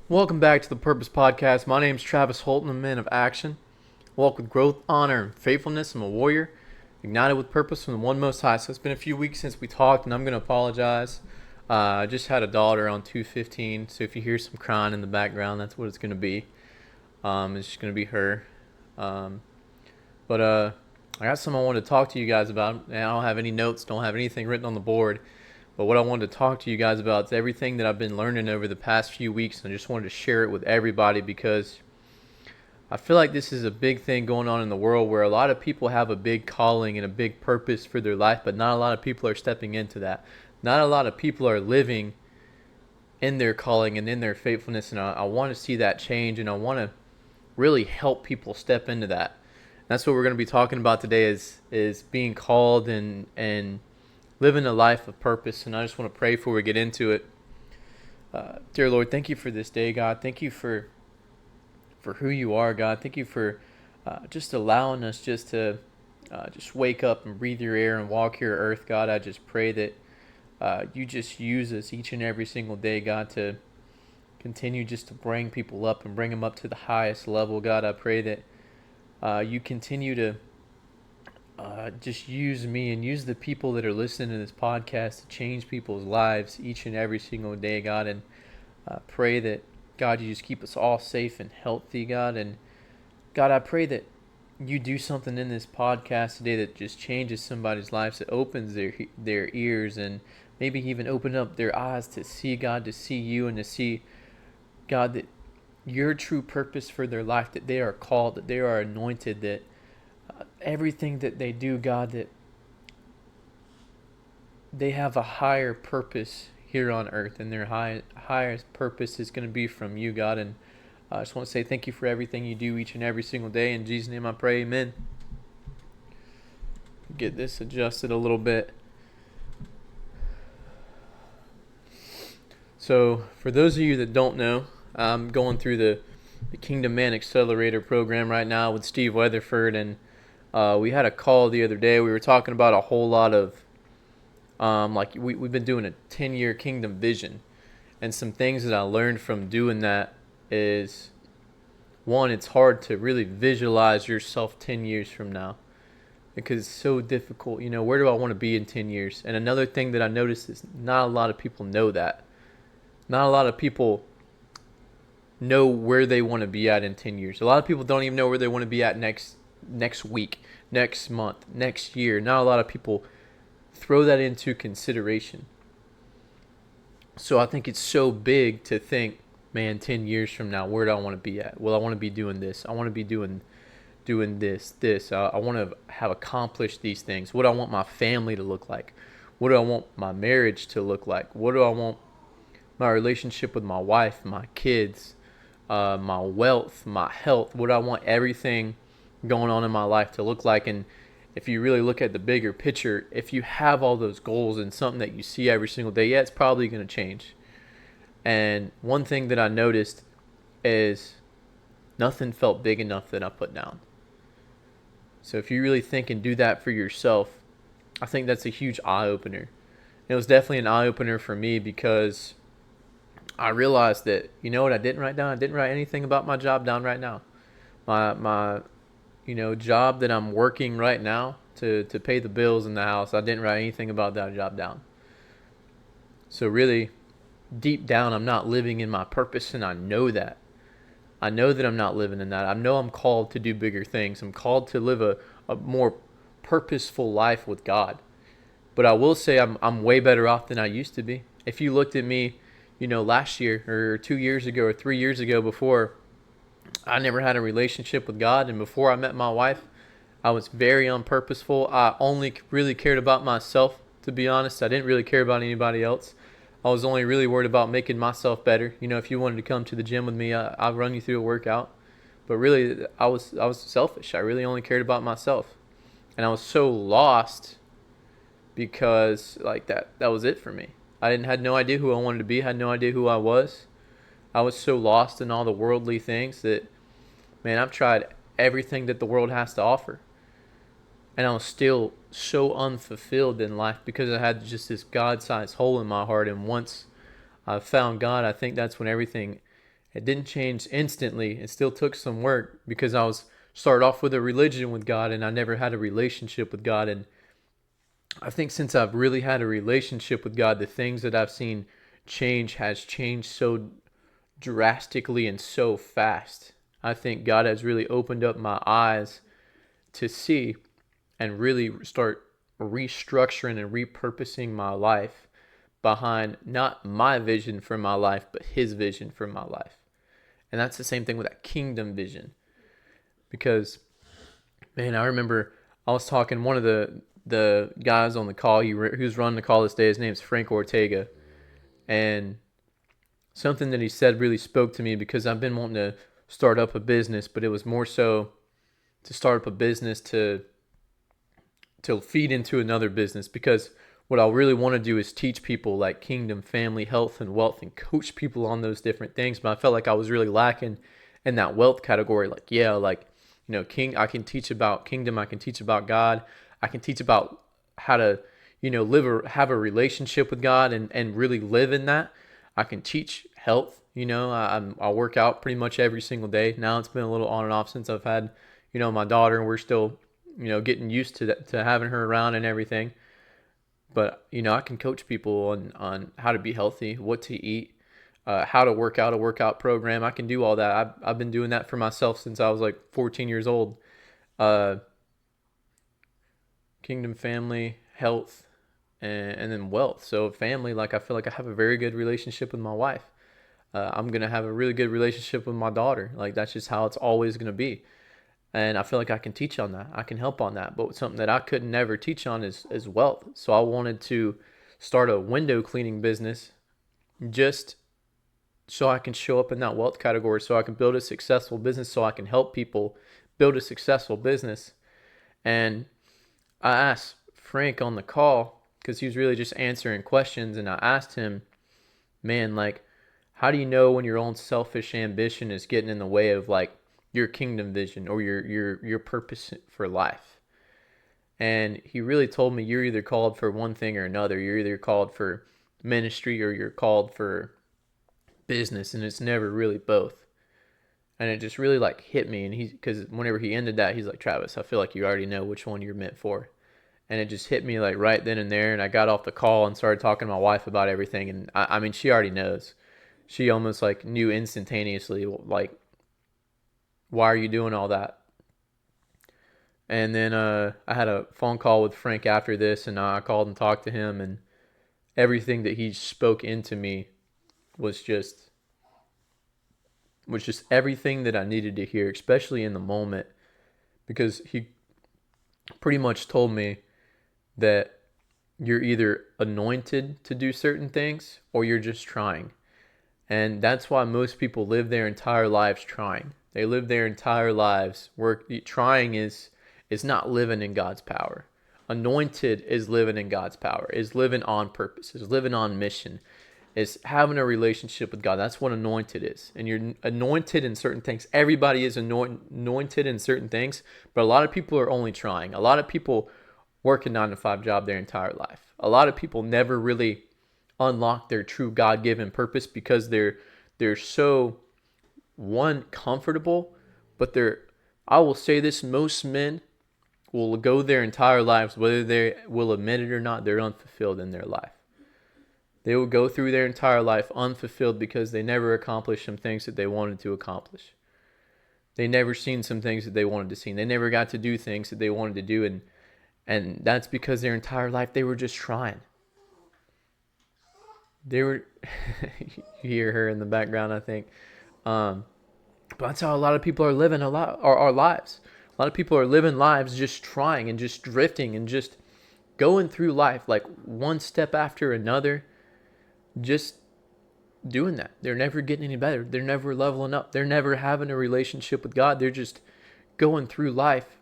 Welcome back to the Purpose Podcast. My name is Travis Holton, a man of action. Walk with growth, honor, and faithfulness. I'm a warrior, ignited with purpose from the One Most High. So it's been a few weeks since we talked, and I'm going to apologize. I just had a daughter on 215, so if you hear some crying in the background, that's what it's going to be. It's just going to be her. Um, but I got something I wanted to talk to you guys about, and I don't have any notes, don't have anything written on the board. But what I wanted to talk to you guys about is everything that I've been learning over the past few weeks, and I just wanted to share it with everybody because I feel like this is a big thing going on in the world where a lot of people have a big calling and a big purpose for their life, but not a lot of people are stepping into that. Not a lot of people are living in their calling and in their faithfulness, and I want to see that change, and I want to really help people step into that. That's what we're going to be talking about today is being called and living a life of purpose. And I just want to pray before we get into it. Dear Lord, thank you for this day, God. Thank you for who you are, God. Thank you for just allowing us just to just wake up and breathe your air and walk here earth, God. I just pray that you just use us each and every single day, God, to continue just to bring people up and bring them up to the highest level, God. I pray that you continue to just use me and use the people that are listening to this podcast to change people's lives each and every single day, God. And pray that, God, you just keep us all safe and healthy, God. And God, I pray that you do something in this podcast today that just changes somebody's lives, that opens their ears and maybe even open up their eyes to see, God, to see you and to see, God, that your true purpose for their life, that they are called, that they are anointed, that everything that they do, God, that they have a higher purpose here on earth, and their highest purpose is going to be from you, God. And I just want to say thank you for everything you do each and every single day. In Jesus' name I pray, amen. Get this adjusted a little bit. So for those of you that don't know, I'm going through the Kingdom Man Accelerator program right now with Steve Weatherford, and we had a call the other day. We were talking about a whole lot of we've been doing a 10-year kingdom vision, and some things that I learned from doing that is, one, it's hard to really visualize yourself 10 years from now because it's so difficult. You know, where do I want to be in 10 years? And another thing that I noticed is not a lot of people know that. Not a lot of people know where they want to be at in 10 years. A lot of people don't even know where they want to be at next week, next month, next year. Not a lot of people throw that into consideration. So I think it's so big to think, man, 10 years from now, where do I want to be at? Well, I want to be doing this. I want to be doing this. I want to have accomplished these things. What do I want my family to look like? What do I want my marriage to look like? What do I want my relationship with my wife, my kids, my wealth, my health? What do I want everything going on in my life to look like? And if you really look at the bigger picture, if you have all those goals and something that you see every single day, yeah, it's probably going to change. And one thing that I noticed is nothing felt big enough that I put down. So if you really think and do that for yourself, I think that's a huge eye-opener. It was definitely an eye-opener for me because I realized that, you know what I didn't write down? I didn't write anything about my job down right now. My job that I'm working right now to pay the bills in the house, I didn't write anything about that job down. So really, deep down, I'm not living in my purpose, and I know that. I know that I'm not living in that. I know I'm called to do bigger things. I'm called to live a more purposeful life with God. But I will say I'm way better off than I used to be. If you looked at me, last year or 2 years ago or 3 years ago, before I never had a relationship with God, and before I met my wife, I was very unpurposeful. I only really cared about myself, to be honest. I didn't really care about anybody else. I was only really worried about making myself better. If you wanted to come to the gym with me, I'll run you through a workout. But really, I was selfish. I really only cared about myself. And I was so lost because that was it for me. I had no idea who I wanted to be, had no idea who I was. I was so lost in all the worldly things that, man, I've tried everything that the world has to offer. And I was still so unfulfilled in life because I had just this God-sized hole in my heart. And once I found God, I think that's when everything It didn't change instantly. It still took some work because I was started off with a religion with God and I never had a relationship with God. And I think since I've really had a relationship with God, the things that I've seen change has changed so drastically and so fast. I think God has really opened up my eyes to see and really start restructuring and repurposing my life behind not my vision for my life, but His vision for my life. And that's the same thing with that kingdom vision. Because, man, I remember I was talking one of the guys on the call. Who's running the call this day. His name's Frank Ortega, and something that he said really spoke to me because I've been wanting to start up a business, but it was more so to start up a business to feed into another business. Because what I really want to do is teach people like kingdom, family, health, and wealth, and coach people on those different things. But I felt like I was really lacking in that wealth category. Like, yeah, like, I can teach about kingdom. I can teach about God. I can teach about how to, live or have a relationship with God and really live in that. I can teach health. I work out pretty much every single day. Now it's been a little on and off since I've had, my daughter, and we're still, getting used to that, to having her around and everything. But, I can coach people on how to be healthy, what to eat, how to work out, a workout program. I can do all that. I've been doing that for myself since I was like 14 years old. Uh, Kingdom, family, health, and then wealth. So family, like I feel like I have a very good relationship with my wife. I'm going to have a really good relationship with my daughter. Like that's just how it's always going to be. And I feel like I can teach on that. I can help on that. But something that I could never teach on is wealth. So I wanted to start a window cleaning business just so I can show up in that wealth category, so I can build a successful business, so I can help people build a successful business. And I asked Frank on the call because he was really just answering questions. And I asked him, man, like, how do you know when your own selfish ambition is getting in the way of like your kingdom vision or your purpose for life? And he really told me, you're either called for one thing or another. You're either called for ministry or you're called for business, and it's never really both. And it just really like hit me. And because whenever he ended that, he's like, Travis, I feel like you already know which one you're meant for. And it just hit me like right then and there. And I got off the call and started talking to my wife about everything. And I mean, she already knows. She almost like knew instantaneously, like, why are you doing all that? And then I had a phone call with Frank after this, and I called and talked to him, and everything that he spoke into me was just everything that I needed to hear, especially in the moment, because he pretty much told me that you're either anointed to do certain things or you're just trying. And that's why most people live their entire lives trying. They live their entire lives trying is not living in God's power. Anointed is living in God's power, is living on purpose, is living on mission, is having a relationship with God. That's what anointed is. And you're anointed in certain things. Everybody is anointed in certain things, but a lot of people are only trying. A lot of people work a 9-to-5 job their entire life. A lot of people never really unlock their true God-given purpose because they're so comfortable, but I will say this, most men will go their entire lives, whether they will admit it or not, they're unfulfilled in their life. They will go through their entire life unfulfilled because they never accomplished some things that they wanted to accomplish. They never seen some things that they wanted to see. They never got to do things that they wanted to do, and that's because their entire life they were just trying. They were, you hear her in the background, I think. But that's how a lot of people are living our lives. A lot of people are living lives just trying and just drifting and just going through life like one step after another, just doing that. They're never getting any better. They're never leveling up. They're never having a relationship with God. They're just going through life,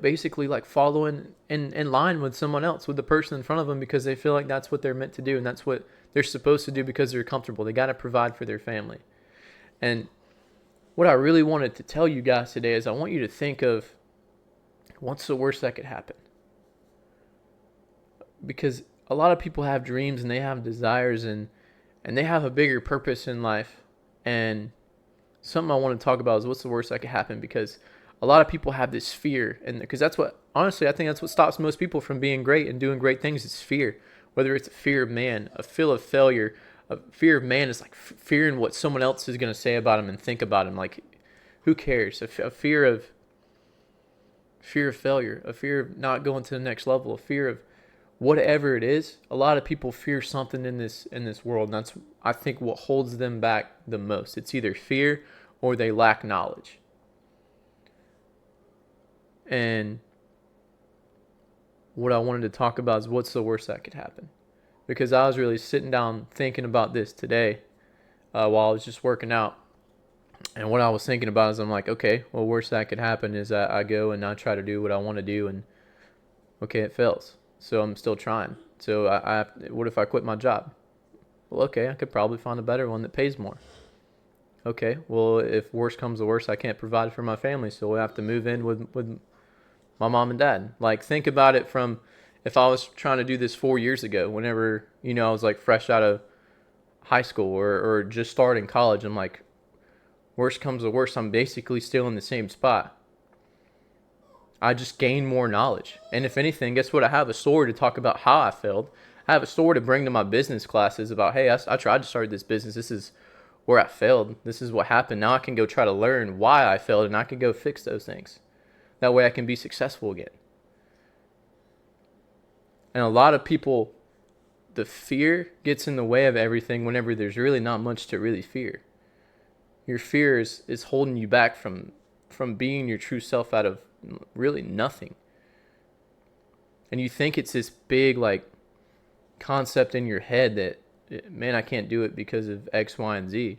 basically like following in line with someone else, with the person in front of them, because they feel like that's what they're meant to do and that's what they're supposed to do because they're comfortable. They got to provide for their family. And what I really wanted to tell you guys today is I want you to think of what's the worst that could happen. Because a lot of people have dreams and they have desires and they have a bigger purpose in life And something I want to talk about is what's the worst that could happen, because a lot of people have this fear, and because that's what, honestly, I think that's what stops most people from being great and doing great things is fear. Whether it's a fear of man, a fear of failure, a fear of man is like fearing what someone else is going to say about him and think about him. Like, who cares? A fear of failure, a fear of not going to the next level, a fear of whatever it is. A lot of people fear something in this world, and that's, I think, what holds them back the most. It's either fear or they lack knowledge. And what I wanted to talk about is what's the worst that could happen, because I was really sitting down thinking about this today while I was just working out. And what I was thinking about is, I'm like, okay, well, worst that could happen is that I go and I try to do what I want to do, and okay, it fails. So I'm still trying. So what if I quit my job? Well, okay, I could probably find a better one that pays more. Okay, well, if worst comes to worst, I can't provide for my family, so we'll have to move in with my mom and dad. Like, think about it from, if I was trying to do this 4 years ago, whenever, I was like fresh out of high school or just starting college, I'm like, worst comes to worst, I'm basically still in the same spot. I just gain more knowledge. And if anything, guess what? I have a story to talk about how I failed. I have a story to bring to my business classes about, hey, I tried to start this business. This is where I failed. This is what happened. Now I can go try to learn why I failed, and I can go fix those things. That way I can be successful again. And a lot of people, the fear gets in the way of everything whenever there's really not much to really fear. Your fear is holding you back from being your true self out of really nothing. And you think it's this big, like, concept in your head that, man, I can't do it because of X, Y, and Z.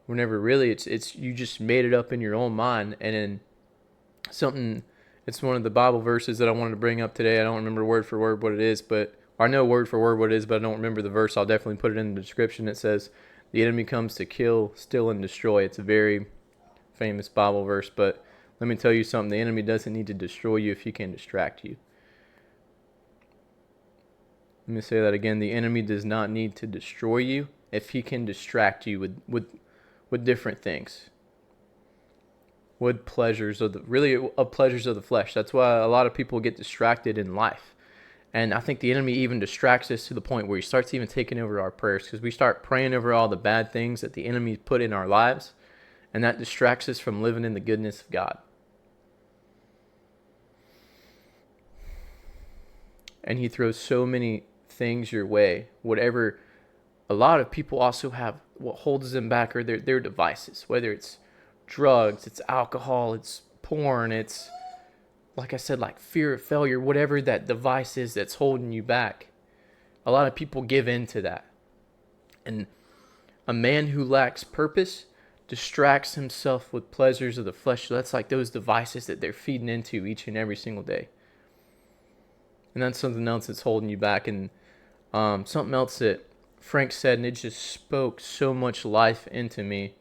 Whenever really it's you just made it up in your own mind. And then it's one of the Bible verses that I wanted to bring up today. I don't remember word for word what it is, but I know word for word what it is, but I don't remember the verse. I'll definitely put it in the description. It says, the enemy comes to kill, steal, and destroy. It's a very famous Bible verse, but let me tell you something. The enemy doesn't need to destroy you if he can distract you. Let me say that again. The enemy does not need to destroy you if he can distract you with different things. With pleasures of pleasures of the flesh. That's why a lot of people get distracted in life. And I think the enemy even distracts us to the point where he starts even taking over our prayers, because we start praying over all the bad things that the enemy put in our lives, and that distracts us from living in the goodness of God. And he throws so many things your way. Whatever, a lot of people also have, what holds them back are their devices, whether it's drugs, it's alcohol, it's porn, it's, like I said, like fear of failure, whatever that device is that's holding you back. A lot of people give in to that. And a man who lacks purpose distracts himself with pleasures of the flesh. So that's like those devices that they're feeding into each and every single day. And that's something else that's holding you back. And something else that Frank said, and it just spoke so much life into me,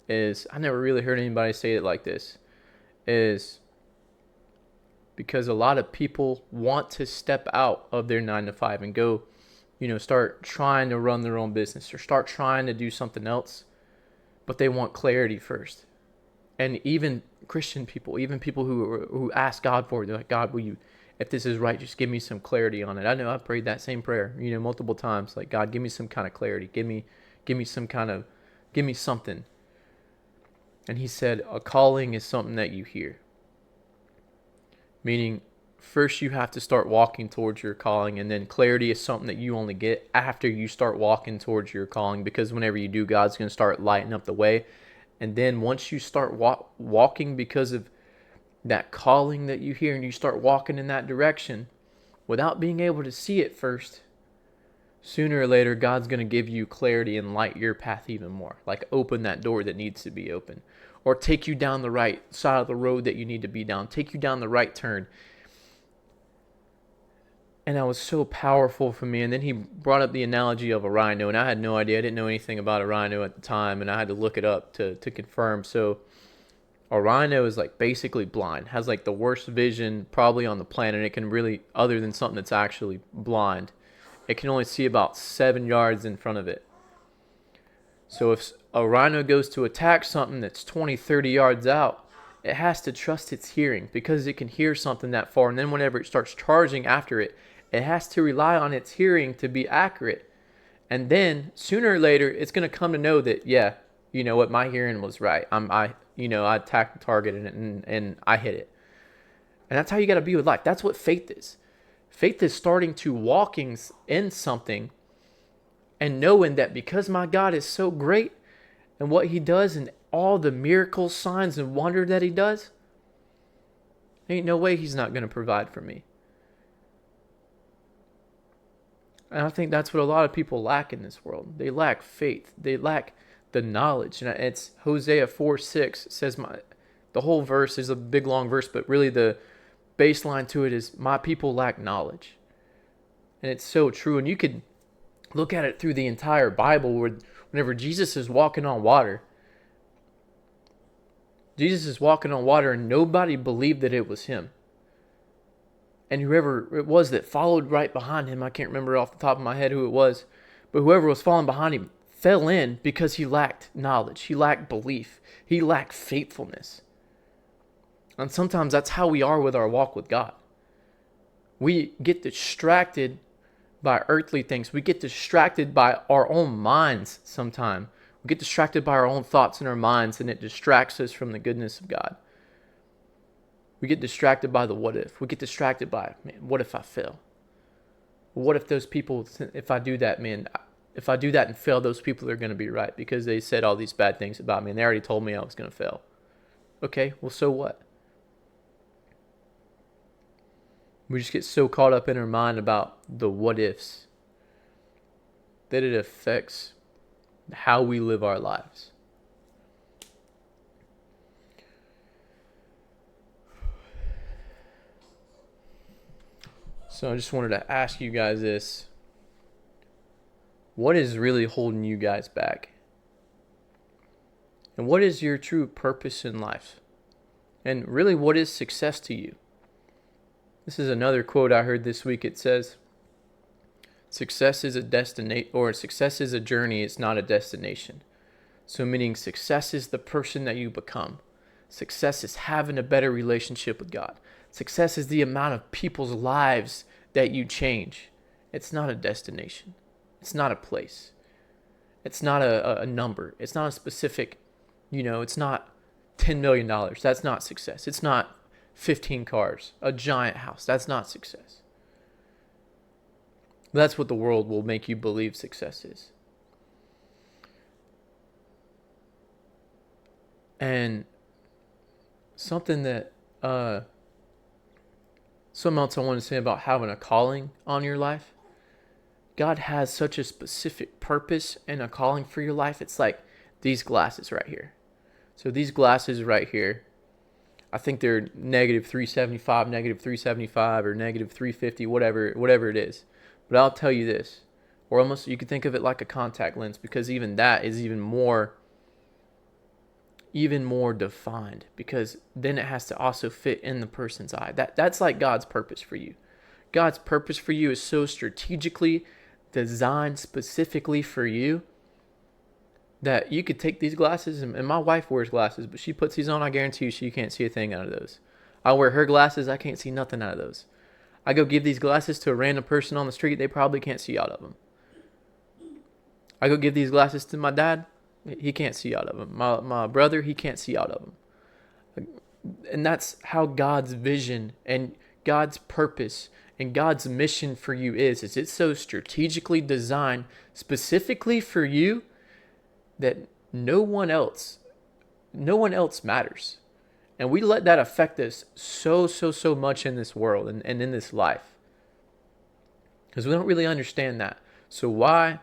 is, I never really heard anybody say it like this, is because a lot of people want to step out of their 9 to 5 and go, start trying to run their own business or start trying to do something else, but they want clarity first. And even Christian people, even people who ask God for it, they're like, God, will you, if this is right, just give me some clarity on it. I know I've prayed that same prayer, multiple times. Like, God, give me some kind of clarity. Give me something. And he said, a calling is something that you hear. Meaning, first you have to start walking towards your calling, and then clarity is something that you only get after you start walking towards your calling, because whenever you do, God's going to start lighting up the way. And then once you start walking because of that calling that you hear, and you start walking in that direction without being able to see it first, sooner or later, God's going to give you clarity and light your path even more. Like, open that door that needs to be open. Or take you down the right side of the road that you need to be down. Take you down the right turn. And that was so powerful for me. And then he brought up the analogy of a rhino. And I had no idea. I didn't know anything about a rhino at the time. And I had to look it up to confirm. So a rhino is like basically blind. Has like the worst vision probably on the planet. It can really, other than something that's actually blind, it can only see about 7 yards in front of it. So if a rhino goes to attack something that's 20, 30 yards out, it has to trust its hearing because it can hear something that far. And then whenever it starts charging after it, it has to rely on its hearing to be accurate. And then sooner or later, it's going to come to know that, yeah, you know what, my hearing was right. I attacked the target and I hit it. And that's how you got to be with life. That's what faith is. Faith is starting to walking in something and knowing that because my God is so great and what he does and all the miracles, signs, and wonder that he does, ain't no way he's not going to provide for me. And I think that's what a lot of people lack in this world. They lack faith. They lack the knowledge. And it's Hosea 4:6 says the whole verse is a big long verse, but really the baseline to it is my people lack knowledge. And it's so true. And you could look at it through the entire Bible where whenever Jesus is walking on water, and nobody believed that it was him. And whoever it was that followed right behind him, I can't remember off the top of my head who it was, but whoever was following behind him fell in because he lacked knowledge. He lacked belief. He lacked faithfulness. And sometimes that's how we are with our walk with God. We get distracted by earthly things. We get distracted by our own minds sometimes. We get distracted by our own thoughts in our minds, and it distracts us from the goodness of God. We get distracted by the what if. We get distracted by, man, what if I fail? What if those people, if I do that, and fail, those people are going to be right because they said all these bad things about me and they already told me I was going to fail. Okay, well, so what? We just get so caught up in our mind about the what ifs that it affects how we live our lives. So I just wanted to ask you guys this. What is really holding you guys back? And what is your true purpose in life? And really, what is success to you? This is another quote I heard this week. It says, success is a destination, or success is a journey, it's not a destination. So meaning success is the person that you become. Success is having a better relationship with God. Success is the amount of people's lives that you change. It's not a destination. It's not a place. It's not a number. It's not a specific, it's not $10 million. That's not success. It's not 15 cars, a giant house. That's not success. That's what the world will make you believe success is. And something else I want to say about having a calling on your life. God has such a specific purpose and a calling for your life. It's like these glasses right here. So these glasses right here, I think they're negative 375, or negative 350, whatever it is. But I'll tell you this, or almost you could think of it like a contact lens, because even that is even more defined, because then it has to also fit in the person's eye. That's like God's purpose for you. God's purpose for you is so strategically designed specifically for you that you could take these glasses, and my wife wears glasses, but she puts these on, I guarantee you she can't see a thing out of those. I wear her glasses, I can't see nothing out of those. I go give these glasses to a random person on the street, they probably can't see out of them. I go give these glasses to my dad, he can't see out of them. My brother, he can't see out of them. And that's how God's vision and God's purpose and God's mission for you is it's so strategically designed specifically for you that no one else matters. And we let that affect us so much in this world and in this life, because we don't really understand that. So why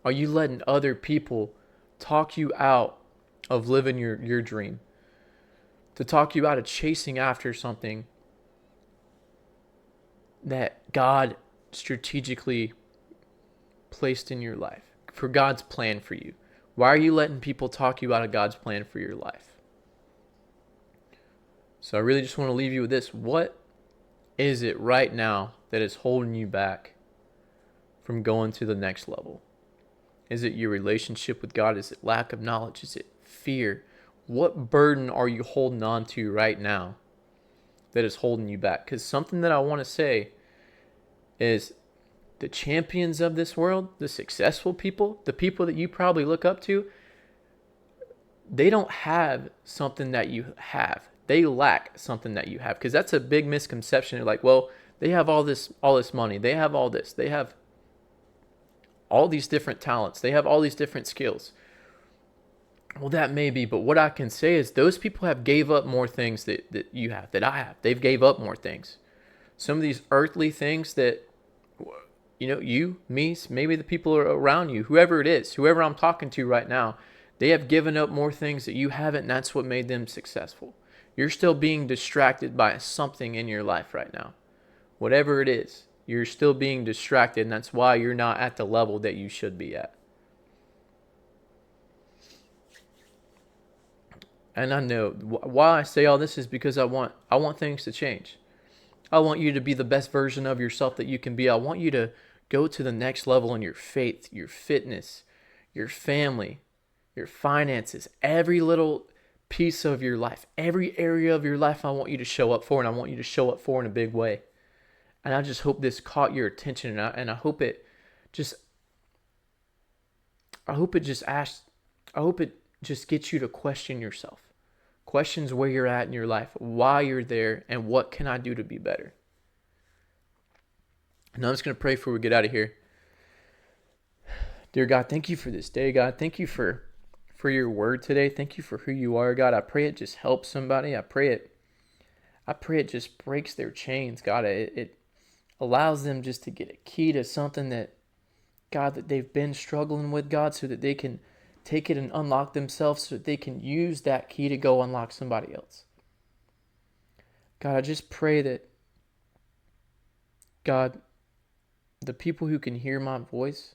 are you letting other people talk you out of living your dream, to talk you out of chasing after something that God strategically placed in your life, for God's plan for you? Why are you letting people talk you out of God's plan for your life? So I really just want to leave you with this. What is it right now that is holding you back from going to the next level? Is it your relationship with God? Is it lack of knowledge? Is it fear? What burden are you holding on to right now that is holding you back? Because something that I want to say is the champions of this world, the successful people, the people that you probably look up to, they don't have something that you have. They lack something that you have. Because that's a big misconception. They're like, well, they have all this money. They have all this. They have all these different talents. They have all these different skills. Well, that may be, but what I can say is those people have gave up more things that you have, that I have. They've gave up more things. Some of these earthly things that, you, me, maybe the people around you, whoever it is, whoever I'm talking to right now, they have given up more things that you haven't, and that's what made them successful. You're still being distracted by something in your life right now. Whatever it is, you're still being distracted, and that's why you're not at the level that you should be at. And I know why I say all this is because I want things to change. I want you to be the best version of yourself that you can be. I want you to go to the next level in your faith, your fitness, your family, your finances, every little piece of your life, every area of your life. I want you to show up for, and I want you to show up for in a big way. And I just hope this caught your attention, and I hope it just gets you to question yourself. Questions where you're at in your life, why you're there, and what can I do to be better. And I'm just going to pray before we get out of here. Dear God, thank you for this day, God. Thank you for your word today. Thank you for who you are, God. I pray it just helps somebody. I pray it just breaks their chains, God. It allows them just to get a key to something that, God, that they've been struggling with, God, so that they can take it and unlock themselves, so that they can use that key to go unlock somebody else. God, I just pray that, God, the people who can hear my voice,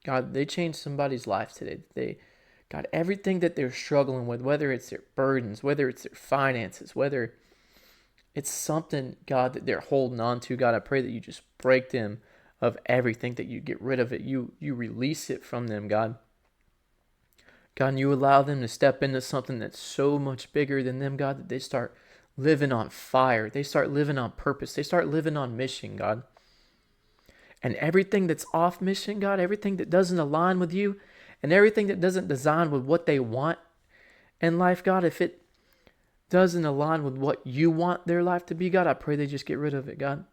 God, they change somebody's life today. God, everything that they're struggling with, whether it's their burdens, whether it's their finances, whether it's something, God, that they're holding on to, God, I pray that you just break them of everything, that you get rid of it. You release it from them, God. God, and you allow them to step into something that's so much bigger than them, God, that they start living on fire. They start living on purpose. They start living on mission, God. And everything that's off mission, God, everything that doesn't align with you, and everything that doesn't design with what they want in life, God, if it doesn't align with what you want their life to be, God, I pray they just get rid of it, God.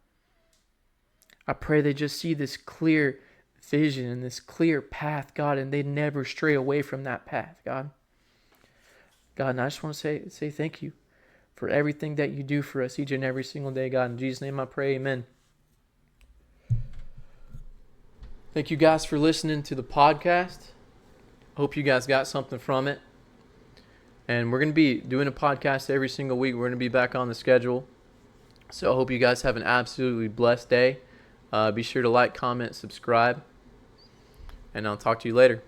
I pray they just see this clear vision and this clear path, God, and they never stray away from that path, God. God, and I just want to say thank you for everything that you do for us each and every single day, God. In Jesus' name I pray, amen. Thank you guys for listening to the podcast. Hope you guys got something from it. And we're going to be doing a podcast every single week. We're going to be back on the schedule. So I hope you guys have an absolutely blessed day. Be sure to like, comment, subscribe. And I'll talk to you later.